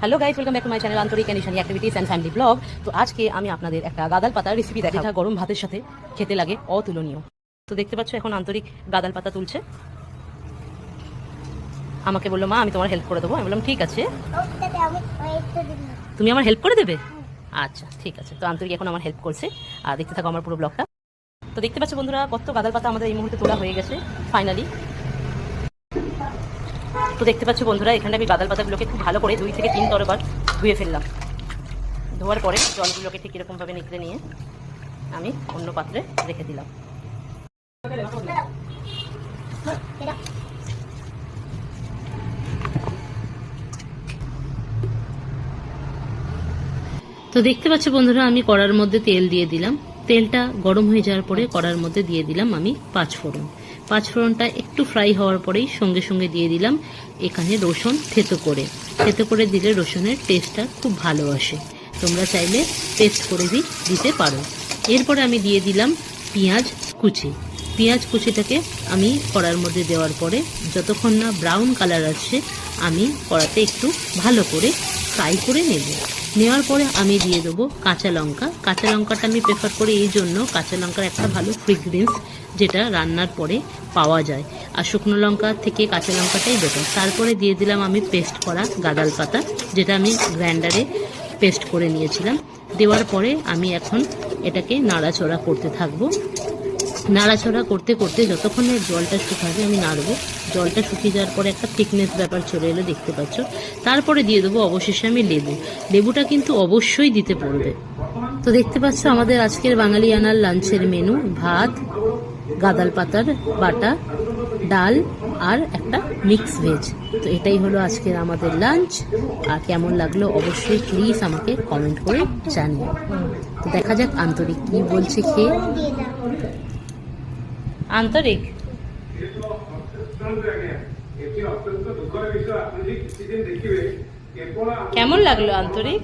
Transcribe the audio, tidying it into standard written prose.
Hello guys, welcome back to my channel Antarik and Ishani activities and family blog. তো আজকে আমি আপনাদের একটা গাদাল পাতার রেসিপি দেখাবো, যেটা গরম ভাতের সাথে খেতে লাগে অতুলনীয়। তো দেখতে পাচ্ছ এখন আন্তরিক গাদাল পাতা তুলছে। আমাকে বললো মা আমি তোমার হেল্প করে দেবো। আমি বললাম ঠিক আছে, তুমি আমার হেল্প করে দেবে? আচ্ছা ঠিক আছে। তো আন্তরিক এখন আমার হেল্প করছে, আর দেখতে থাকো আমার পুরো ব্লগটা। তো দেখতে পাচ্ছ বন্ধুরা, কত গাদাল পাতা আমাদের এই মুহূর্তে তোলা হয়ে গেছে ফাইনালি। তো দেখতে পাচ্ছ বন্ধুরা, এখানে আমি গাদাল পাতাগুলোকে খুব ভালো করে 2 থেকে 3 বার ধুয়ে ফেললাম। ধোয়ার পরে জলগুলোকে ঠিক এরকমভাবে নিকড়ে নিয়ে আমি অন্য পাত্রে রেখে দিলাম। তো দেখতে পাচ্ছ বন্ধুরা, আমি কড়ার মধ্যে তেল দিয়ে দিলাম। তেলটা গরম হয়ে যাওয়ার পরে কড়ার মধ্যে দিয়ে দিলাম আমি 5 ফোড়ন। 5 ফোড়নটা একটু ফ্রাই হওয়ার পরেই সঙ্গে সঙ্গে দিয়ে দিলাম এখানে রসুন থেতো করে দিলে রসুনের টেস্টটা খুব ভালো আসে। তোমরা চাইলে পেস্ট করে দিতে পারো। এরপরে আমি দিয়ে দিলাম পেঁয়াজ কুচিটাকে আমি কড়ার মধ্যে দেওয়ার পরে যতক্ষণ না ব্রাউন কালার আসছে আমি কড়াতে একটু ভালো করে ফ্রাই করে নেওয়ার পরে আমি দিয়ে দেবো কাঁচা লঙ্কাটা আমি প্রেফার করি এই জন্য, কাঁচা লঙ্কার একটা ভালো ফ্রেগরেন্স যেটা রান্নার পরে পাওয়া যায়, আর শুকনো লঙ্কা থেকে কাঁচা লঙ্কাটাই বেটার। তারপরে দিয়ে দিলাম আমি পেস্ট করা গাদাল পাতা, যেটা আমি গ্রাইন্ডারে পেস্ট করে নিয়েছিলাম। দেওয়ার পরে আমি এখন এটাকে নাড়াচড়া করতে থাকবো। নাড়াচড়া করতে করতে যতক্ষণে জলটা শুকাবে আমি নাড়বো। জলটা শুকিয়ে যাওয়ার পরে একটা থিকনেস ব্যাপার চলে এলো, দেখতে পাচ্ছ। তারপরে দিয়ে দেবো অবশেষে আমি লেবুটা কিন্তু অবশ্যই দিতে পড়বে। তো দেখতে পাচ্ছ আমাদের আজকের বাঙালিয়ানার লাঞ্চের মেনু: ভাত, গাদাল পাতার বাটা, ডাল আর একটা মিক্স ভেজ। তো এটাই হলো আজকের আমাদের লাঞ্চ। আর কেমন লাগলো অবশ্যই প্লিজ আমাকে কমেন্ট করে জানিও। তো দেখা যাক আন্তরিক কি বলছে খেয়ে। আন্তরিক কেমন লাগলো আন্তরিক?